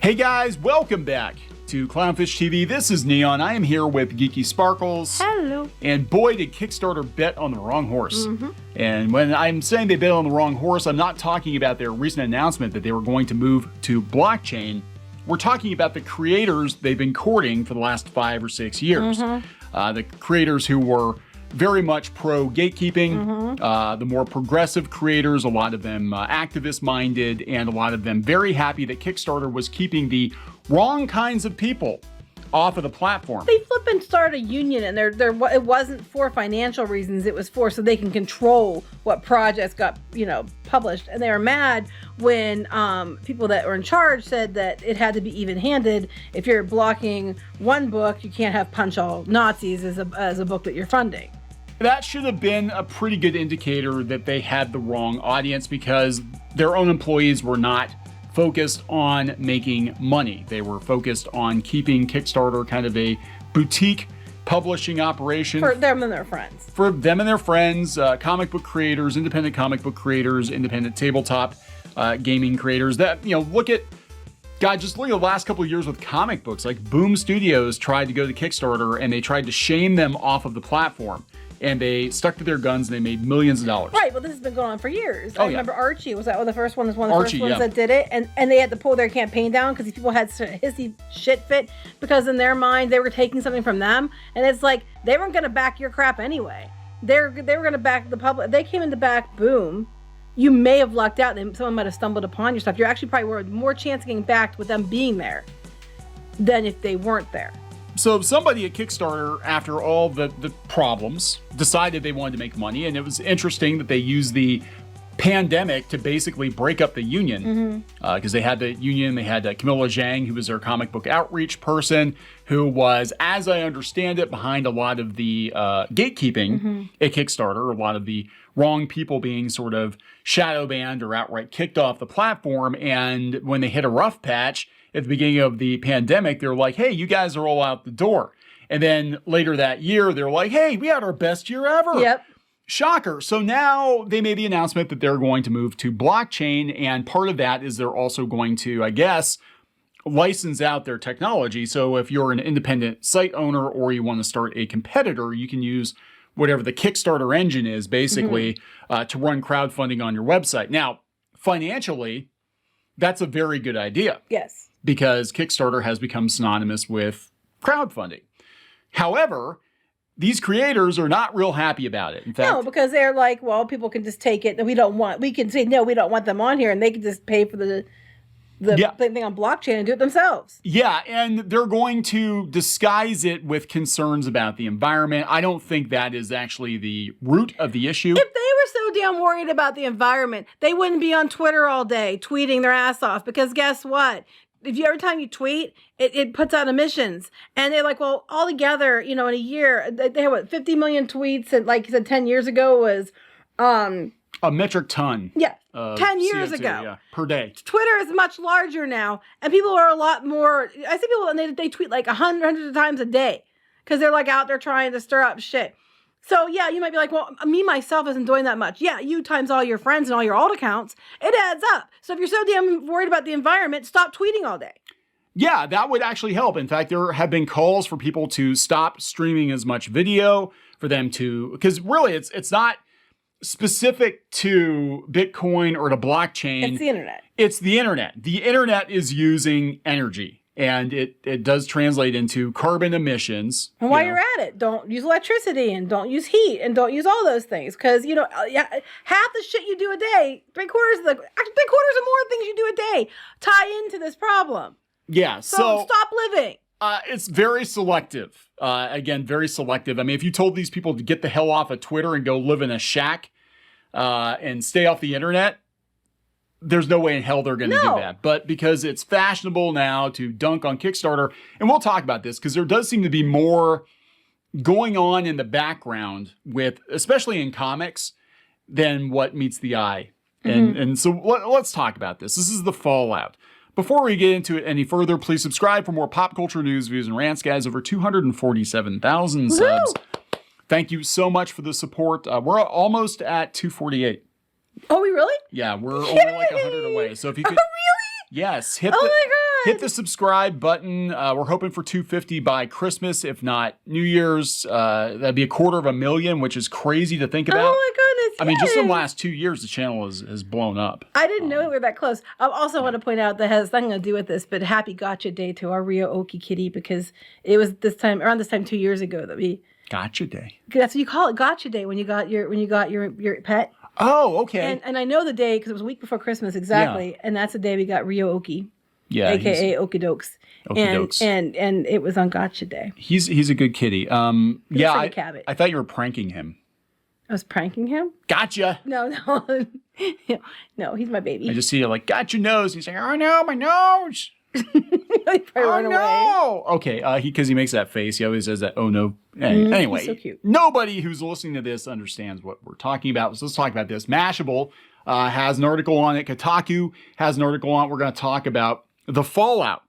Hey guys, welcome back to Clownfish TV. This is Neon. I am here with Geeky Sparkles. Hello. And boy, did Kickstarter bet on the wrong horse. And when I'm saying they bet on the wrong horse, I'm not talking about their recent announcement that they were going to move to blockchain. We're talking about the creators they've been courting for the last 5 or 6 years. The creators who were very much pro gatekeeping, the more progressive creators, a lot of them activist-minded, and a lot of them very happy that Kickstarter was keeping the wrong kinds of people off of the platform. They flip and start a union, and it wasn't for financial reasons. It was for so they can control what projects got published. And they were mad when people that were in charge said that it had to be even-handed. If you're blocking one book, you can't have Punch All Nazis as a book that you're funding. That should have been a pretty good indicator that they had the wrong audience, because their own employees were not focused on making money. They were focused on keeping Kickstarter kind of a boutique publishing operation. For them and their friends. For them and their friends, comic book creators, independent comic book creators, independent tabletop gaming creators. That, just look at the last couple of years with comic books. Like Boom Studios tried to go to Kickstarter and they tried to shame them off of the platform. And they stuck to their guns and they made millions of dollars. Right, well, this has been going on for years. I remember Archie, was that the first one? Was one of the Archie, first ones that did it? And they had to pull their campaign down because these people had hissy shit fit, because in their mind they were taking something from them. And it's like, they weren't going to back your crap anyway. They were going to back the public. They came in to back Boom. You may have lucked out. Someone might have stumbled upon your stuff. You're actually probably were more chance of getting backed with them being there than if they weren't there. So somebody at Kickstarter, after all the problems, decided they wanted to make money. And it was interesting that they used the pandemic to basically break up the union. Because they had the union, they had Camilla Zhang, who was their comic book outreach person, who was, as I understand it, behind a lot of the gatekeeping at Kickstarter, a lot of the wrong people being sort of shadow banned or outright kicked off the platform. And when they hit a rough patch at the beginning of the pandemic, they're like, hey, you guys are all out the door. And then later that year, they're like, hey, we had our best year ever. Yep. Shocker. So now they made the announcement that they're going to move to blockchain. And part of that is they're also going to, I guess, license out their technology. So if you're an independent site owner or you want to start a competitor, you can use whatever the Kickstarter engine is, basically, to run crowdfunding on your website. Now, financially, that's a very good idea. Yes. Because Kickstarter has become synonymous with crowdfunding. However, these creators are not real happy about it. In fact, no, because they're like, well, people can just take it. We can say, no, we don't want them on here, and they can just pay for the thing on blockchain and do it themselves. Yeah, and they're going to disguise it with concerns about the environment. I don't think that is actually the root of the issue. If they were so damn worried about the environment, they wouldn't be on Twitter all day tweeting their ass off, because guess what? Every time you tweet, it puts out emissions. And they're like, well, all together, in a year, they have 50 million tweets. And like you said, 10 years ago was... a metric ton. Yeah, 10 years CO2, ago. Per day. Twitter is much larger now. And people are a lot more... I see people, and they tweet like hundreds of times a day. Because they're like out there trying to stir up shit. So yeah, you might be like, well, me, myself, isn't doing that much. Yeah, you times all your friends and all your alt accounts, it adds up. So if you're so damn worried about the environment, stop tweeting all day. Yeah, that would actually help. In fact, there have been calls for people to stop streaming as much video, for them to, because really it's not specific to Bitcoin or to blockchain. It's the internet. It's the internet. The internet is using energy. And it does translate into carbon emissions. And while you're at it, don't use electricity and don't use heat and don't use all those things. Because, half the shit you do a day, three-quarters or more things you do a day tie into this problem. Yeah, so stop living. It's very selective. Again, very selective. I mean, if you told these people to get the hell off of Twitter and go live in a shack and stay off the internet, there's no way in hell they're going to do that. But because it's fashionable now to dunk on Kickstarter, and we'll talk about this because there does seem to be more going on in the background with, especially in comics, than what meets the eye. And so let's talk about this. This is the fallout. Before we get into it any further, please subscribe for more pop culture news, views, and rants, guys. Over 247,000 subs. Thank you so much for the support. We're almost at 248. Oh, we really? Yeah, we're only like 100 away. So if you could, really? yes, Hit the subscribe button. We're hoping for 250 by Christmas, if not New Year's. That'd be 250,000, which is crazy to think about. Oh my goodness! I mean, just in the last 2 years, the channel has blown up. I didn't know we were that close. I also want to point out that has nothing to do with this, but happy Gotcha Day to our Rio Oki kitty, because it was around this time 2 years ago that we Gotcha Day. That's what you call it, Gotcha Day, when you got your pet. Oh, okay. And I know the day because it was a week before Christmas exactly, and that's the day we got Rio Oki. Yeah, AKA Okidokes. Okidokes. And it was on Gotcha Day. He's a good kitty. Yeah, like I thought you were pranking him. I was pranking him? Gotcha. No. No, he's my baby. I just see you like, got your nose. He's like, oh no, my nose. He run no. Away. Okay, because he makes that face. He always says that, oh no. Anyway, he's so cute. Nobody who's listening to this understands what we're talking about. So let's talk about this. Mashable has an article on it. Kotaku has an article on it. We're going to talk about the fallout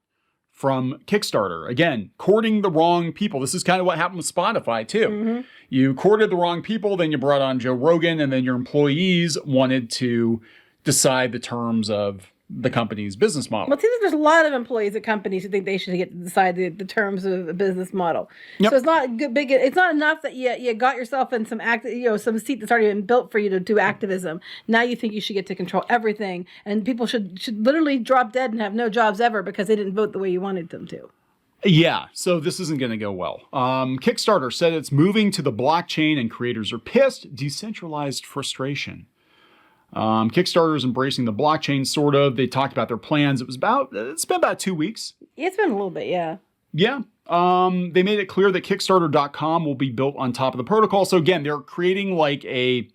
from Kickstarter. Again, courting the wrong people. This is kind of what happened with Spotify, too. Mm-hmm. You courted the wrong people, then you brought on Joe Rogan, and then your employees wanted to decide the terms of the company's business model. Well, it seems like there's a lot of employees at companies who think they should get to decide the terms of a business model. Yep. So it's not good, big. It's not enough that you got yourself in some some seat that's already been built for you to do activism. Now you think you should get to control everything, and people should literally drop dead and have no jobs ever because they didn't vote the way you wanted them to. Yeah, so this isn't going to go well. Kickstarter said it's moving to the blockchain, and creators are pissed. Decentralized frustration. Kickstarter is embracing the blockchain, sort of. They talked about their plans. It's been about 2 weeks. It's been a little bit, yeah. Yeah. They made it clear that Kickstarter.com will be built on top of the protocol. So again, they're creating like a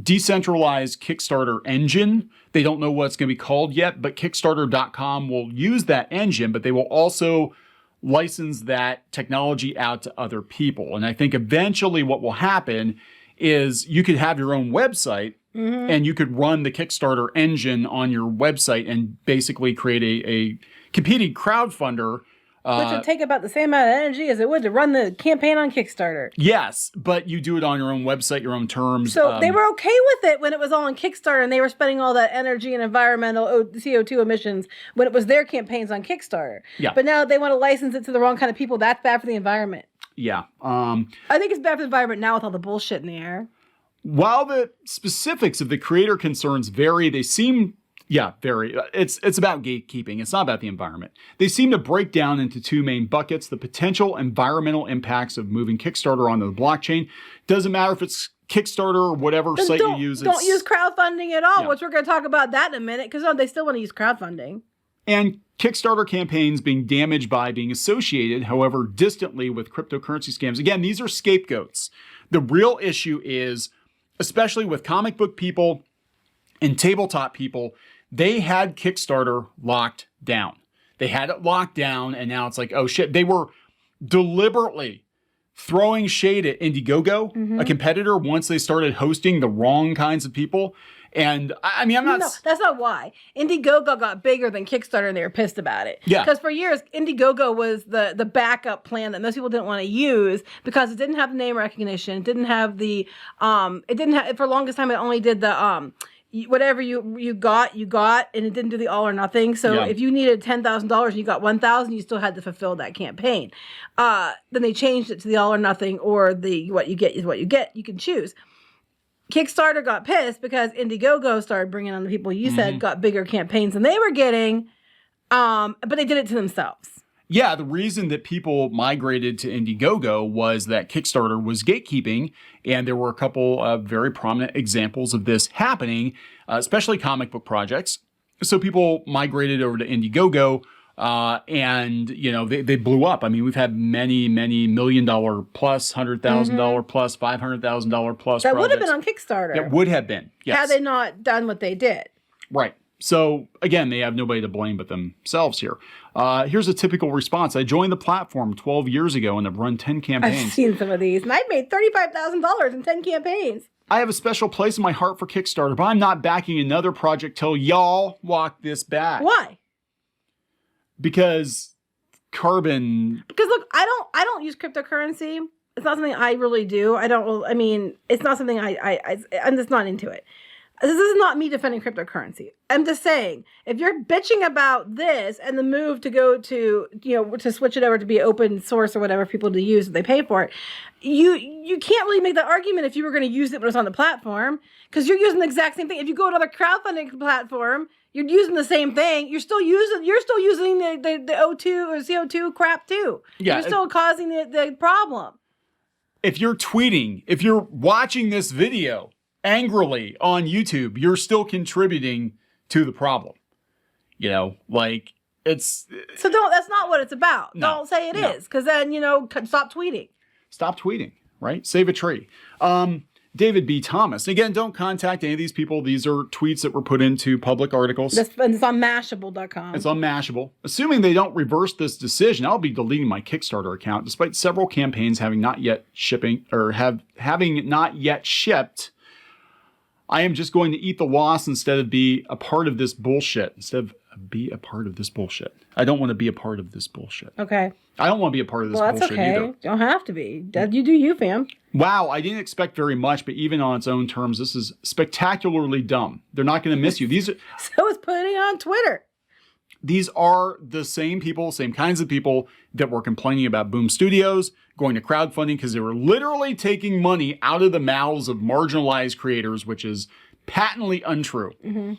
decentralized Kickstarter engine. They don't know what it's going to be called yet, but Kickstarter.com will use that engine, but they will also license that technology out to other people. And I think eventually what will happen is you could have your own website. Mm-hmm. And you could run the Kickstarter engine on your website and basically create a competing crowdfunder. Which would take about the same amount of energy as it would to run the campaign on Kickstarter. Yes, but you do it on your own website, your own terms. So they were okay with it when it was all on Kickstarter and they were spending all that energy and environmental CO2 emissions when it was their campaigns on Kickstarter. Yeah. But now they want to license it to the wrong kind of people. That's bad for the environment. Yeah. I think it's bad for the environment now with all the bullshit in the air. While the specifics of the creator concerns vary, they seem, vary. It's about gatekeeping. It's not about the environment. They seem to break down into two main buckets: the potential environmental impacts of moving Kickstarter onto the blockchain. Doesn't matter if it's Kickstarter or whatever site you use. Don't use crowdfunding at all, which we're going to talk about that in a minute, because they still want to use crowdfunding. And Kickstarter campaigns being damaged by being associated, however distantly, with cryptocurrency scams. Again, these are scapegoats. The real issue is, especially with comic book people and tabletop people, they had Kickstarter locked down. They had it locked down, and now it's like, oh shit. They were deliberately throwing shade at Indiegogo, a competitor, once they started hosting the wrong kinds of people. And I mean, No, that's not why. Indiegogo got bigger than Kickstarter, and they were pissed about it. Yeah. Because for years, Indiegogo was the backup plan that most people didn't want to use because it didn't have the name recognition. It didn't have the for the longest time. It only did the whatever you got, and it didn't do the all or nothing. So if you needed $10,000 and you got 1,000, you still had to fulfill that campaign. Then they changed it to the all or nothing, or the what you get is what you get. You can choose. Kickstarter got pissed because Indiegogo started bringing on the people you said got bigger campaigns than they were getting, but they did it to themselves. Yeah, the reason that people migrated to Indiegogo was that Kickstarter was gatekeeping, and there were a couple of very prominent examples of this happening, especially comic book projects. So people migrated over to Indiegogo, and they blew up. I mean, we've had many $1 million plus, $100,000 plus, $500,000 plus that projects. would have been on Kickstarter. That would have been, yes. Had they not done what they did. Right. So again, they have nobody to blame but themselves here. Here's a typical response. I joined the platform 12 years ago and have run 10 campaigns. I've seen some of these, and I've made $35,000 in 10 campaigns. I have a special place in my heart for Kickstarter, but I'm not backing another project till y'all walk this back. Why? Because carbon. Because look, I don't use cryptocurrency. It's not something I really do. It's not something I'm just not into it. This is not me defending cryptocurrency. I'm just saying, if you're bitching about this and the move to go to, to switch it over to be open source or whatever for people to use if they pay for it, you can't really make that argument if you were going to use it when it's on the platform, because you're using the exact same thing. If you go to another crowdfunding platform, you're using the same thing. You're still using the O2 or CO2 crap too. Yeah, you're still causing the problem. If you're tweeting, if you're watching this video angrily on YouTube, you're still contributing to the problem. It's... So that's not what it's about. No, don't say it is, because then, stop tweeting. Stop tweeting, right? Save a tree. David B. Thomas. Again, don't contact any of these people. These are tweets that were put into public articles. It's on Mashable.com. It's on Mashable. Assuming they don't reverse this decision, I'll be deleting my Kickstarter account, despite several campaigns having not yet shipped. I am just going to eat the loss instead of be a part of this bullshit. I don't want to be a part of this bullshit. Okay. I don't want to be a part of this bullshit okay. either. Don't have to be. You do you, fam. Wow, I didn't expect very much, but even on its own terms, this is spectacularly dumb. They're not going to miss you. So is putting on Twitter. These are the same people, same kinds of people that were complaining about Boom Studios going to crowdfunding because they were literally taking money out of the mouths of marginalized creators, which is patently untrue. Mm-hmm.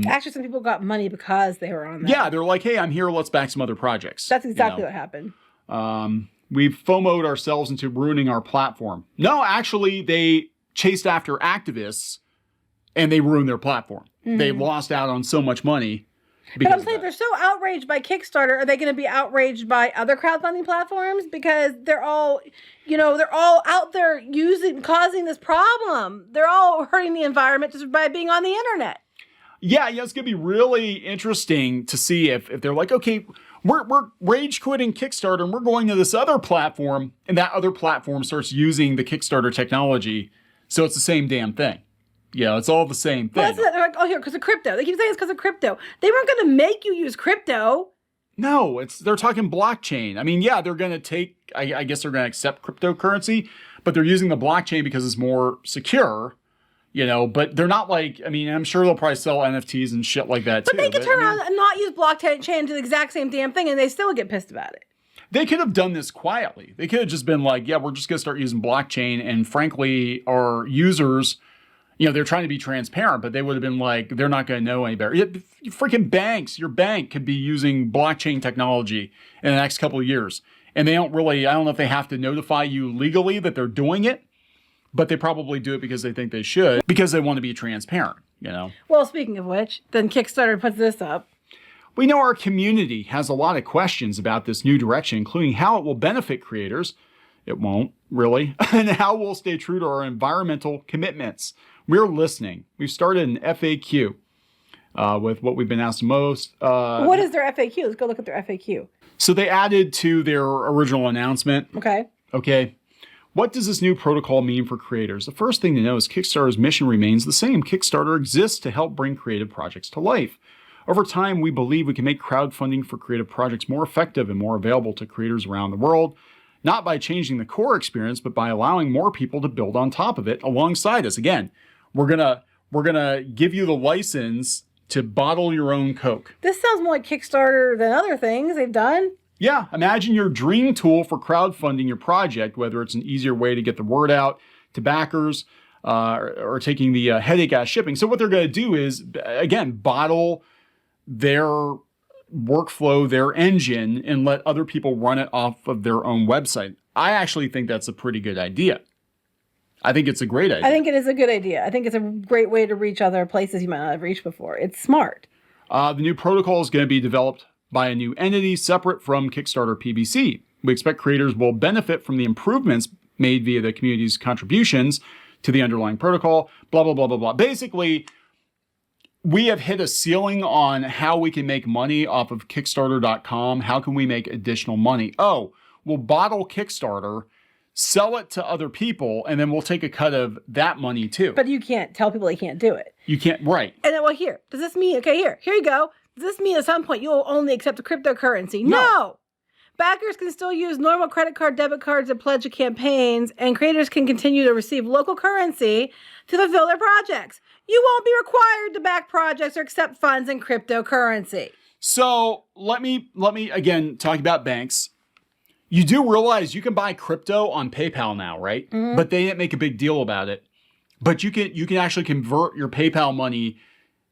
Actually, some people got money because they were on that. Yeah, they're like, hey, I'm here. Let's back some other projects. That's exactly what happened. We've FOMO'd ourselves into ruining our platform. No, actually, they chased after activists and they ruined their platform. Mm-hmm. They lost out on so much money. But I'm saying they're so outraged by Kickstarter. Are they going to be outraged by other crowdfunding platforms? Because they're all out there causing this problem. They're all hurting the environment just by being on the internet. Yeah, it's going to be really interesting to see if they're like, okay, we're rage quitting Kickstarter and we're going to this other platform, and that other platform starts using the Kickstarter technology. So it's the same damn thing. Yeah, it's all the same thing. Well, that's it. They're like, here, because of crypto. They keep saying it's because of crypto. They weren't going to make you use crypto. No, they're talking blockchain. I mean, yeah, they're going to take, I guess they're going to accept cryptocurrency, but they're using the blockchain because it's more secure, but they're not like, I'm sure they'll probably sell NFTs and shit like that too. But they could turn around and not use blockchain to the exact same damn thing and they still get pissed about it. They could have done this quietly. They could have just been like, yeah, we're just going to start using blockchain, and frankly, our users... they're trying to be transparent, but they would have been like, they're not going to know any better. Freaking banks, your bank could be using blockchain technology in the next couple of years. And they don't really, I don't know if they have to notify you legally that they're doing it, but they probably do it because they think they should, because they want to be transparent, Well, speaking of which, then Kickstarter puts this up. We know our community has a lot of questions about this new direction, including how it will benefit creators. It won't, really. And how we'll stay true to our environmental commitments. We're listening. We've started an FAQ with what we've been asked most. What is their FAQ? Let's go look at their FAQ. So they added to their original announcement. Okay. What does this new protocol mean for creators? The first thing to know is Kickstarter's mission remains the same. Kickstarter exists to help bring creative projects to life. Over time, we believe we can make crowdfunding for creative projects more effective and more available to creators around the world. Not by changing the core experience, but by allowing more people to build on top of it alongside us. Again, we're gonna give you the license to bottle your own Coke. This sounds more like Kickstarter than other things they've done. Yeah, imagine your dream tool for crowdfunding your project, whether it's an easier way to get the word out to backers or taking the headache out of shipping. So what they're going to do is, again, bottle their workflow, their engine, and let other people run it off of their own website. I actually think that's a pretty good idea. I think it's a great idea. I think it is a good idea. I think it's a great way to reach other places you might not have reached before. It's smart. The new protocol is going to be developed by a new entity separate from Kickstarter PBC. We expect creators will benefit from the improvements made via the community's contributions to the underlying protocol, blah, blah, blah, blah, blah. Basically, we have hit a ceiling on how we can make money off of Kickstarter.com. How can we make additional money? Oh, we'll bottle Kickstarter, sell it to other people, and then we'll take a cut of that money too. But you can't tell people they can't do it. You can't, right. And then, here, does this mean, here you go. Does this mean at some point you'll only accept a cryptocurrency? No. Backers can still use normal credit card, debit cards to pledge to campaigns, and creators can continue to receive local currency to fulfill their projects. you won't be required to back projects or accept funds in cryptocurrency. So let me again talk about banks. You do realize you can buy crypto on PayPal now, right? Mm-hmm. But they didn't make a big deal about it. But you can actually convert your PayPal money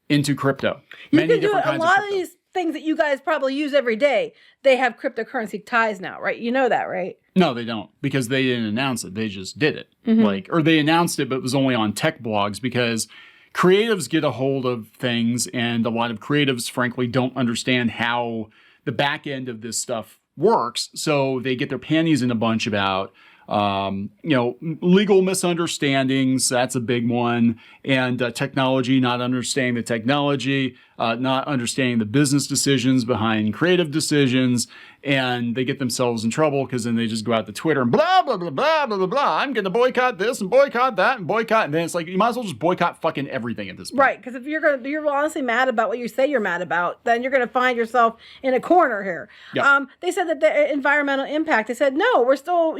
into crypto. You can do a lot of these things that you guys probably use every day. They have cryptocurrency ties now, right? You know that, right? No, they don't, because they didn't announce it. They just did it. Mm-hmm. Or they announced it, but it was only on tech blogs because creatives get a hold of things, and a lot of creatives, frankly, don't understand how the back end of this stuff works. So they get their panties in a bunch about, legal misunderstandings. That's a big one. And technology, not understanding the technology, not understanding the business decisions behind creative decisions. And they get themselves in trouble because then they just go out to Twitter and blah, blah, blah, blah, blah, blah, blah. I'm going to boycott this and boycott that and boycott. And then it's like, you might as well just boycott fucking everything at this point. Right. Because if you're honestly mad about what you say you're mad about, then you're going to find yourself in a corner here. Yep. They said that the environmental impact, they said, no, we're still,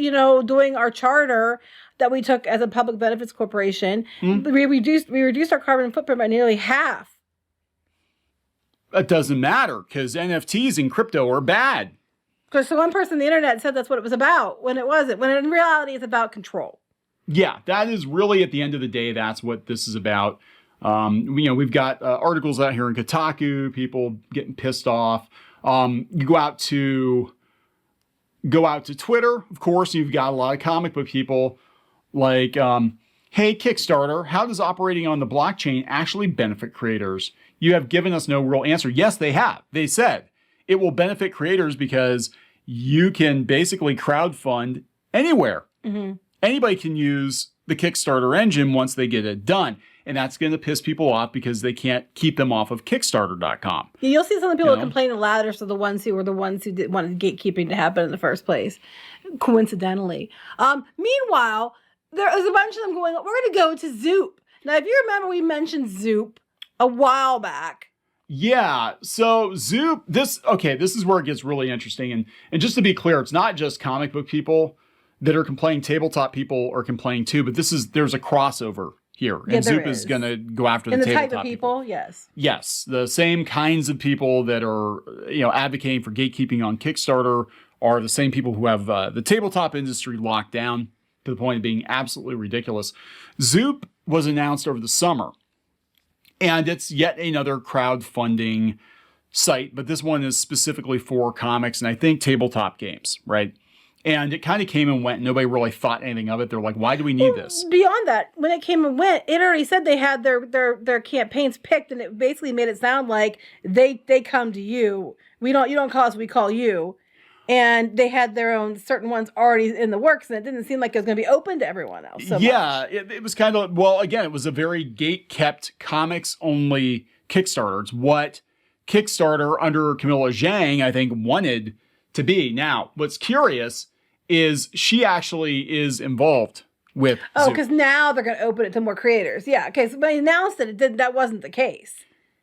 doing our charter that we took as a public benefits corporation. Mm-hmm. We reduced our carbon footprint by nearly half. It doesn't matter because NFTs and crypto are bad. Because one person on the internet said that's what it was about when it wasn't. When in reality, it's about control. Yeah, that is really, at the end of the day, that's what this is about. We've got articles out here in Kotaku, people getting pissed off. You go out to Twitter, of course, you've got a lot of comic book people like, hey, Kickstarter, how does operating on the blockchain actually benefit creators? You have given us no real answer. Yes, they have. They said it will benefit creators because you can basically crowdfund anywhere. Mm-hmm. Anybody can use the Kickstarter engine once they get it done. And that's going to piss people off because they can't keep them off of Kickstarter.com. You'll see some of the people complaining loudest are the ones who wanted gatekeeping to happen in the first place, coincidentally. Meanwhile, there is a bunch of them going, we're going to go to Zoop. Now, if you remember, we mentioned Zoop a while back. Yeah, so Zoop, this is where it gets really interesting. And just to be clear, it's not just comic book people that are complaining, tabletop people are complaining too, but there's a crossover here. And Zoop is going to go after the tabletop type of people, yes. Yes, the same kinds of people that are, advocating for gatekeeping on Kickstarter are the same people who have the tabletop industry locked down to the point of being absolutely ridiculous. Zoop was announced over the summer. And it's yet another crowdfunding site, but this one is specifically for comics and I think tabletop games, right? And it kind of came and went. Nobody really thought anything of it. They're like, why do we need this? Beyond that, when it came and went, it already said they had their campaigns picked, and it basically made it sound like they come to you. You don't call us, we call you. And they had their own certain ones already in the works, and it didn't seem like it was going to be open to everyone else. It was kind of, it was a very gate-kept, comics-only Kickstarter. It's what Kickstarter under Camilla Zhang, I think, wanted to be. Now, what's curious is she actually is involved with Zoop. Because now they're going to open it to more creators. Yeah, okay, so when they announced that wasn't the case.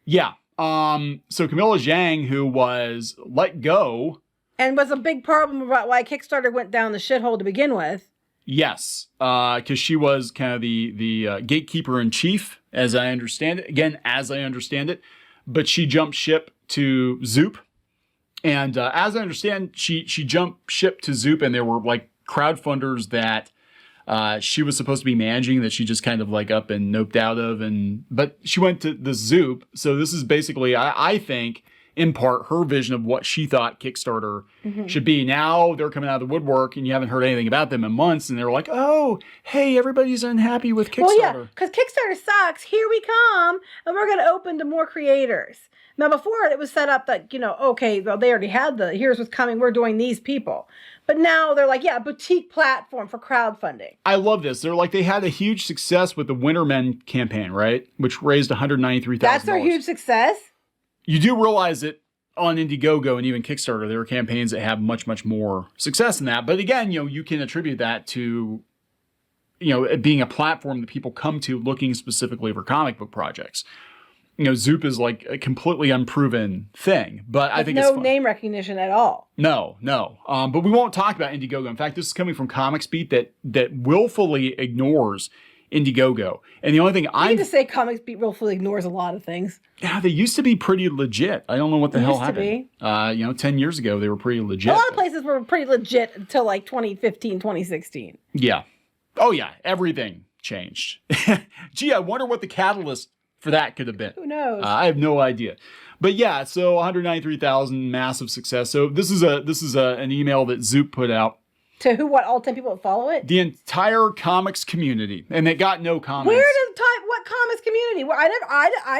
Yeah. So Camilla Zhang, who was let go... And was a big problem about why Kickstarter went down the shithole to begin with. Yes, because she was kind of the gatekeeper in chief, as I understand it. Again, as I understand it. But she jumped ship to Zoop. And as I understand, she jumped ship to Zoop, and there were like crowdfunders that she was supposed to be managing that she just kind of like up and noped out of. But she went to the Zoop. So this is basically, I think... in part, her vision of what she thought Kickstarter should be. Now they're coming out of the woodwork and you haven't heard anything about them in months. And they're like, oh, hey, everybody's unhappy with Kickstarter. Well, yeah, because Kickstarter sucks. Here we come. And we're going to open to more creators. Now, before it was set up that, okay, well, they already had here's what's coming. We're doing these people. But now they're like, boutique platform for crowdfunding. I love this. They're like, they had a huge success with the Wintermen campaign, right? Which raised $193,000. That's their huge success? You do realize that on Indiegogo and even Kickstarter, there are campaigns that have much, much more success than that. But again, you can attribute that to, it being a platform that people come to looking specifically for comic book projects. Zoop is like a completely unproven thing, but I think it's no name recognition at all. No. But we won't talk about Indiegogo. In fact, this is coming from Comics Beat that willfully ignores Indiegogo. And the only thing I need to say Comics Beat willfully ignores a lot of things. Yeah, they used to be pretty legit. I don't know what the hell happened. Be. 10 years ago, they were pretty legit. A lot of places were pretty legit until like 2015, 2016. Yeah. Oh, yeah. Everything changed. Gee, I wonder what the catalyst for that could have been. Who knows? I have no idea. But yeah, so 193,000, massive success. So this is an email that Zoop put out. To who? What? All 10 people that follow it? The entire comics community, and it got no comments. What comics community? Well, I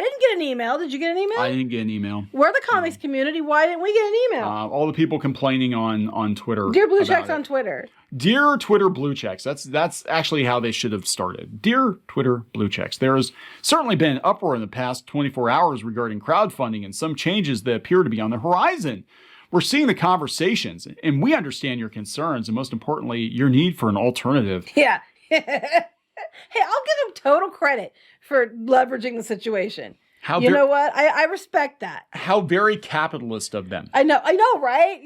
didn't get an email. Did you get an email? I didn't get an email. We're the comics community. Why didn't we get an email? All the people complaining on Twitter. Dear Blue Checks on Twitter. Dear Twitter Blue Checks. That's actually how they should have started. Dear Twitter Blue Checks. There has certainly been uproar in the past 24 hours regarding crowdfunding and some changes that appear to be on the horizon. We're seeing the conversations, and we understand your concerns, and most importantly, your need for an alternative. Yeah. Hey, I'll give them total credit for leveraging the situation. You know what? I respect that. How very capitalist of them. I know, right?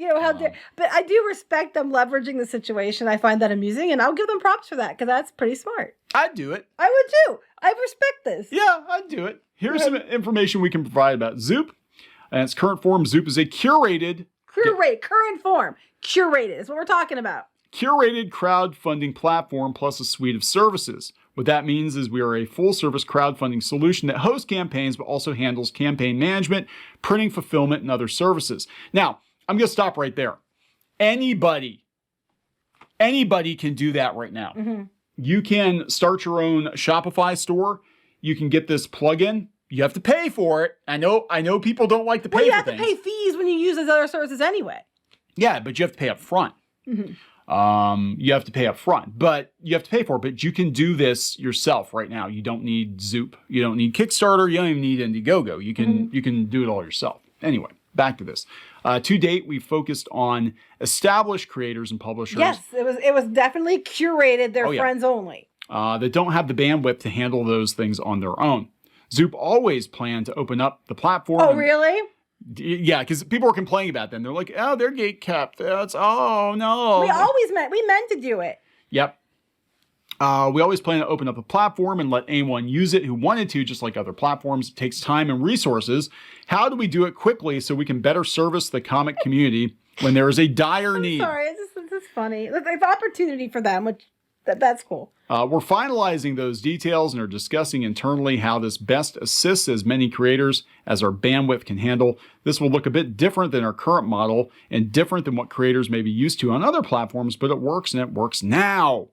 But I do respect them leveraging the situation. I find that amusing, and I'll give them props for that because that's pretty smart. I'd do it. I would too. I respect this. Yeah, I'd do it. Here's some information we can provide about Zoop. And its current form, Zoop is a current form. Curated is what we're talking about. Curated crowdfunding platform plus a suite of services. What that means is we are a full-service crowdfunding solution that hosts campaigns but also handles campaign management, printing, fulfillment, and other services. Now, I'm going to stop right there. Anybody can do that right now. Mm-hmm. You can start your own Shopify store. You can get this plugin. You have to pay for it. I know people don't like to pay for things. Well, you have to pay fees when you use those other services anyway. Yeah, but you have to pay up front. Mm-hmm. You have to pay up front, but you have to pay for it. But you can do this yourself right now. You don't need Zoop. You don't need Kickstarter. You don't even need Indiegogo. You can do it all yourself. Anyway, back to this. To date, we've focused on established creators and publishers. Yes, it was definitely curated. Their friends only. That don't have the bandwidth to handle those things on their own. Zoop always planned to open up the platform. Oh, really? Yeah, because people were complaining about them. They're like, oh, they're gatekept. Oh, no. We meant to do it. Yep. We always plan to open up a platform and let anyone use it who wanted to, just like other platforms. It takes time and resources. How do we do it quickly so we can better service the comic community when there is a dire need? Sorry, it's just funny. There's opportunity for them, which that's cool. We're finalizing those details and are discussing internally how this best assists as many creators as our bandwidth can handle. This will look a bit different than our current model and different than what creators may be used to on other platforms, but it works and it works now.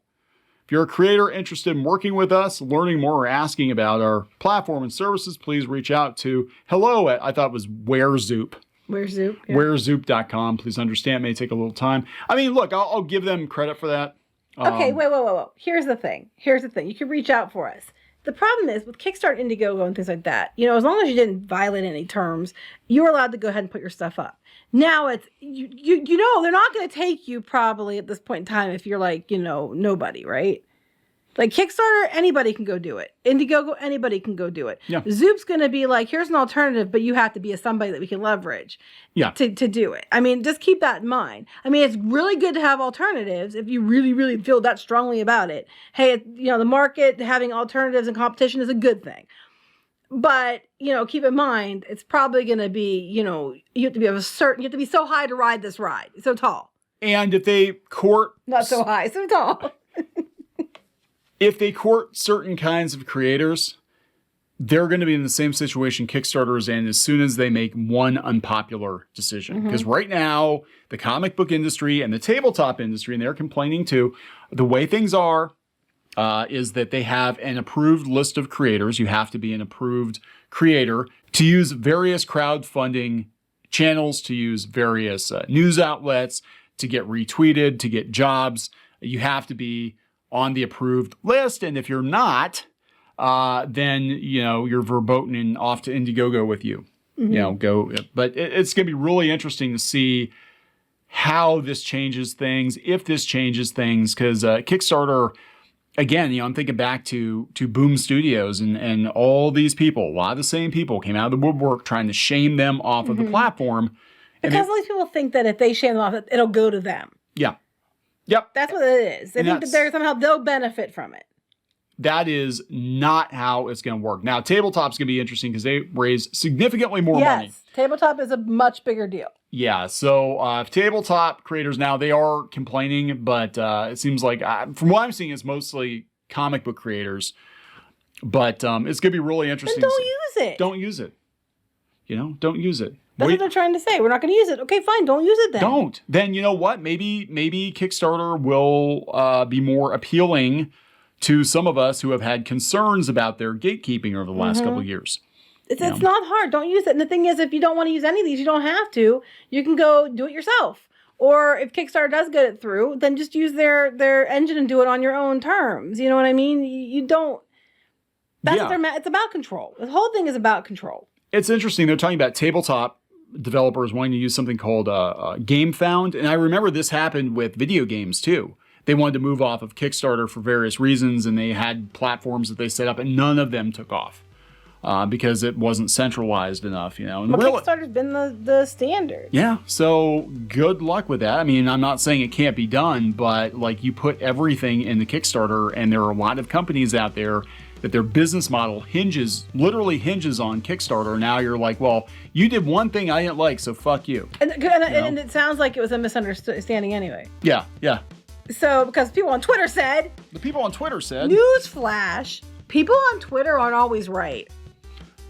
If you're a creator interested in working with us, learning more, or asking about our platform and services, please reach out to WhereZoop. WhereZoop? Yeah. WhereZoop.com. Please understand, it may take a little time. I mean, look, I'll give them credit for that. Okay, wait. Here's the thing. You can reach out for us. The problem is with Kickstarter, Indiegogo, and things like that, as long as you didn't violate any terms, you're allowed to go ahead and put your stuff up. Now it's, they're not going to take you probably at this point in time if you're like, nobody, right? Like Kickstarter, anybody can go do it. Indiegogo, anybody can go do it. Yeah. Zoop's going to be like, here's an alternative, but you have to be somebody that we can leverage to do it. I mean, just keep that in mind. I mean, it's really good to have alternatives if you really, really feel that strongly about it. Hey, the market having alternatives and competition is a good thing. But, keep in mind, it's probably going to be, you have to be so high to ride this ride. So tall. And if they court... Not so high, so tall. If they court certain kinds of creators, they're going to be in the same situation Kickstarter is in as soon as they make one unpopular decision. Because right now, the comic book industry and the tabletop industry, and they're complaining too, the way things are is that they have an approved list of creators. You have to be an approved creator to use various crowdfunding channels, to use various news outlets, to get retweeted, to get jobs. You have to be on the approved list, and if you're not, then you're verboten and off to Indiegogo with you. Go. But it's going to be really interesting to see how this changes things, if this changes things, because Kickstarter, again, I'm thinking back to Boom Studios and all these people, a lot of the same people came out of the woodwork trying to shame them off of the platform. Because all these people think that if they shame them off, it'll go to them. Yeah. Yep. That's what it is. They think that somehow they'll benefit from it. that is not how it's going to work. Now, tabletop's going to be interesting because they raise significantly more money. Yes, tabletop is a much bigger deal. Yeah, so tabletop creators now, they are complaining, but it seems like, from what I'm seeing, it's mostly comic book creators. But it's going to be really interesting. Then don't use it. Don't use it. You know, don't use it. That's what they're trying to say. We're not going to use it. Okay, fine. Don't use it then. Don't. Then you know what? Maybe Kickstarter will be more appealing to some of us who have had concerns about their gatekeeping over the last couple of years. It's not hard. Don't use it. And the thing is, if you don't want to use any of these, you don't have to. You can go do it yourself. Or if Kickstarter does get it through, then just use their engine and do it on your own terms. You know what I mean? You don't. That's what it's about control. The whole thing is about control. It's interesting. They're talking about tabletop developers wanting to use something called GameFound. And I remember this happened with video games too. They wanted to move off of Kickstarter for various reasons, and they had platforms that they set up, and none of them took off because it wasn't centralized enough, you know. And Kickstarter's been the standard. Yeah, so good luck with that. I mean, I'm not saying it can't be done, but like you put everything in the Kickstarter, and there are a lot of companies out there that their business model literally hinges on Kickstarter. Now you're like, well, you did one thing I didn't like, so fuck you. And it sounds like it was a misunderstanding anyway. Yeah. So, because people on Twitter said... The people on Twitter said... Newsflash, people on Twitter aren't always right.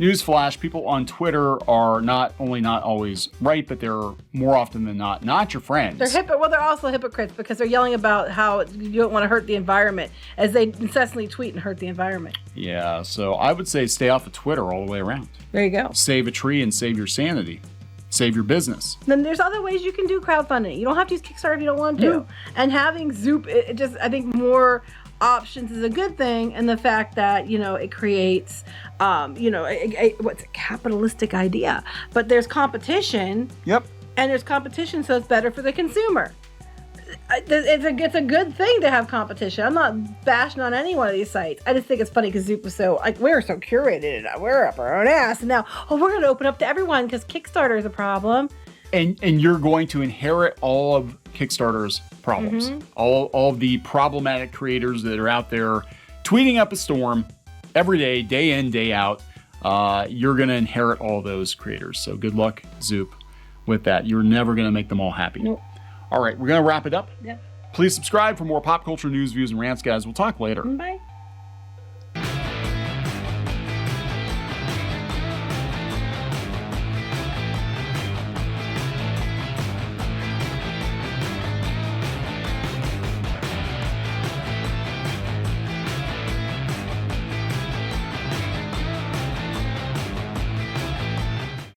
Newsflash, people on Twitter are not only not always right, but they're more often than not your friends. They're also hypocrites because they're yelling about how you don't want to hurt the environment as they incessantly tweet and hurt the environment. Yeah, so I would say stay off of Twitter all the way around. There you go. Save a tree and save your sanity. Save your business. Then there's other ways you can do crowdfunding. You don't have to use Kickstarter if you don't want to. Yeah. And having Zoop, I think more options is a good thing. And the fact that, it creates, what's a capitalistic idea. But there's competition. Yep. And there's competition, so it's better for the consumer. It's a good thing to have competition. I'm not bashing on any one of these sites. I just think it's funny because Zoop was so, we're so curated. We're up our own ass. And now, we're going to open up to everyone because Kickstarter is a problem. And you're going to inherit all of Kickstarter's problems. Mm-hmm. All of the problematic creators that are out there tweeting up a storm every day in, day out. You're going to inherit all those creators. So good luck, Zoop, with that. You're never going to make them all happy. Nope. All right, we're going to wrap it up. Yep. Please subscribe for more pop culture news, views, and rants, guys. We'll talk later. Bye.